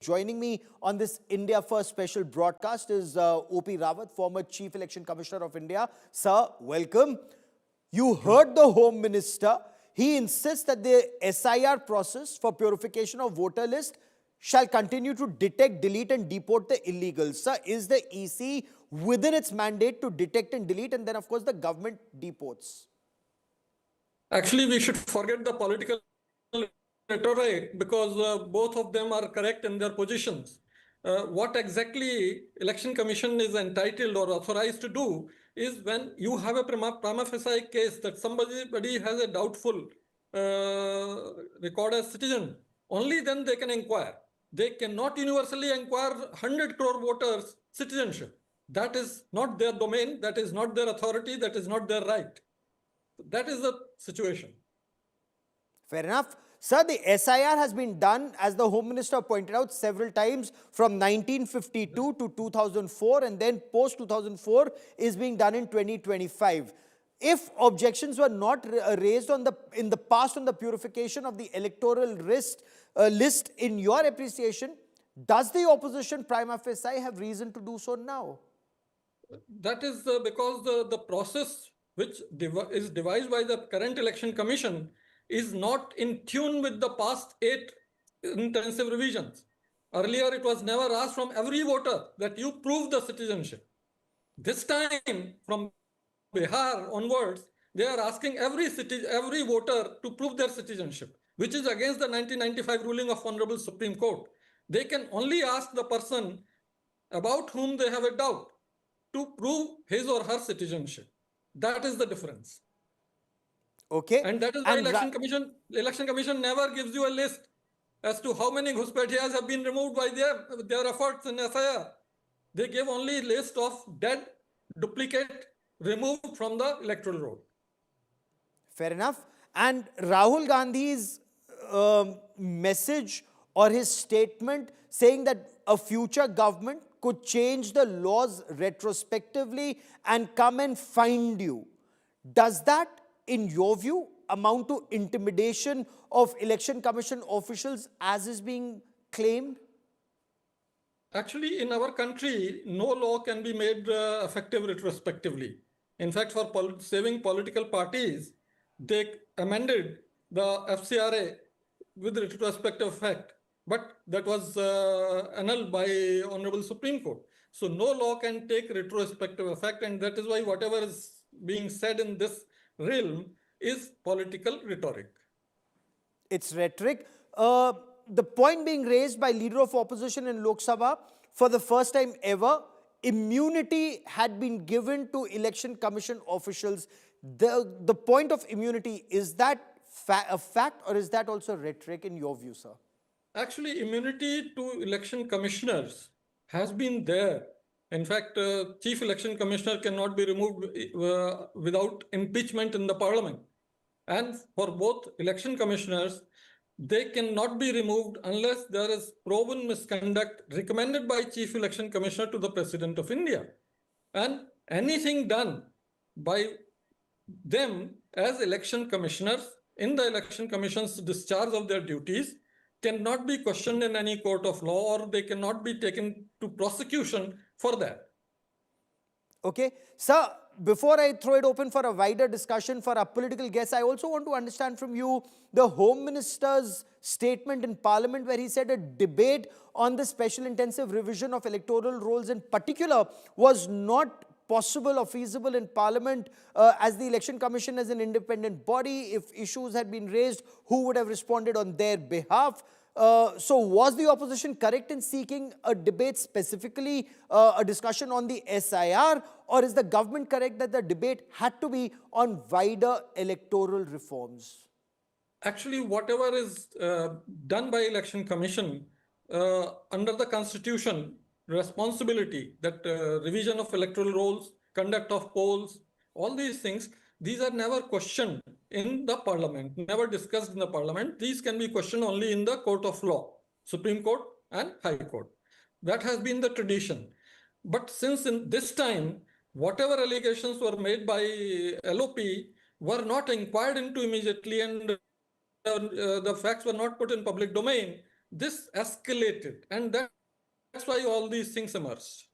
Joining me on this India First special broadcast is O.P. Rawat, former Chief Election Commissioner of India. Sir, welcome. You heard the Home Minister. He insists that the SIR process for purification of voter list shall continue to detect, delete and deport the illegals. Sir, is the EC within its mandate to detect and delete, and then of course the government deports? Actually, we should forget the political rhetoric because both of them are correct in their positions. What exactly Election Commission is entitled or authorized to do is when you have a prima facie case that somebody has a doubtful record as citizen, only then they can inquire. They cannot universally inquire 100 crore voters' citizenship. That is not their domain, that is not their authority, that is not their right. That is the situation. Fair enough. Sir, the SIR has been done, as the Home Minister pointed out, several times from 1952 to 2004, and then post-2004 is being done in 2025. If objections were not raised in the past on the purification of the electoral list, in your appreciation, does the opposition prima facie have reason to do so now? That is because the process which is devised by the current Election Commission is not in tune with the past 8 intensive revisions. Earlier, it was never asked from every voter that you prove the citizenship. This time, from Bihar onwards, they are asking every voter to prove their citizenship, which is against the 1995 ruling of Honorable Supreme Court. They can only ask the person about whom they have a doubt to prove his or her citizenship. That is the difference. Okay. And that is why Election Commission never gives you a list as to how many ghuspetiyas have been removed by their efforts in SIR. They give only a list of dead, duplicate, removed from the electoral roll. Fair enough. And Rahul Gandhi's message or his statement saying that a future government could change the laws retrospectively and come and find you. Does that, in your view, amount to intimidation of Election Commission officials as is being claimed? Actually, in our country, no law can be made effective retrospectively. In fact, for saving political parties, they amended the FCRA with retrospective effect. But that was annulled by Honorable Supreme Court. So no law can take retrospective effect, and that is why whatever is being said in this realm is political rhetoric. It's rhetoric. The point being raised by Leader of Opposition in Lok Sabha, for the first time ever, immunity had been given to Election Commission officials. The point of immunity, is that a fact or is that also rhetoric in your view, sir? Actually, immunity to election commissioners has been there. In fact, Chief Election Commissioner cannot be removed without impeachment in the Parliament. And for both election commissioners, they cannot be removed unless there is proven misconduct recommended by Chief Election Commissioner to the President of India. And anything done by them as election commissioners in the Election Commission's discharge of their duties cannot be questioned in any court of law, or they cannot be taken to prosecution for that. Okay. Sir, before I throw it open for a wider discussion for our political guests, I also want to understand from you the Home Minister's statement in Parliament where he said a debate on the special intensive revision of electoral rolls in particular was not possible or feasible in Parliament as the Election Commission is an independent body. If issues had been raised, who would have responded on their behalf? So was the opposition correct in seeking a debate, specifically a discussion on the SIR, or is the government correct that the debate had to be on wider electoral reforms? Actually, whatever is done by Election Commission under the Constitution, responsibility, that revision of electoral rolls, conduct of polls, all these things, these are never questioned in the Parliament, never discussed in the Parliament. These can be questioned only in the court of law, Supreme Court and High Court. That has been the tradition. But since in this time, whatever allegations were made by LOP were not inquired into immediately, and the facts were not put in public domain, this escalated, and that's why all these things emerged.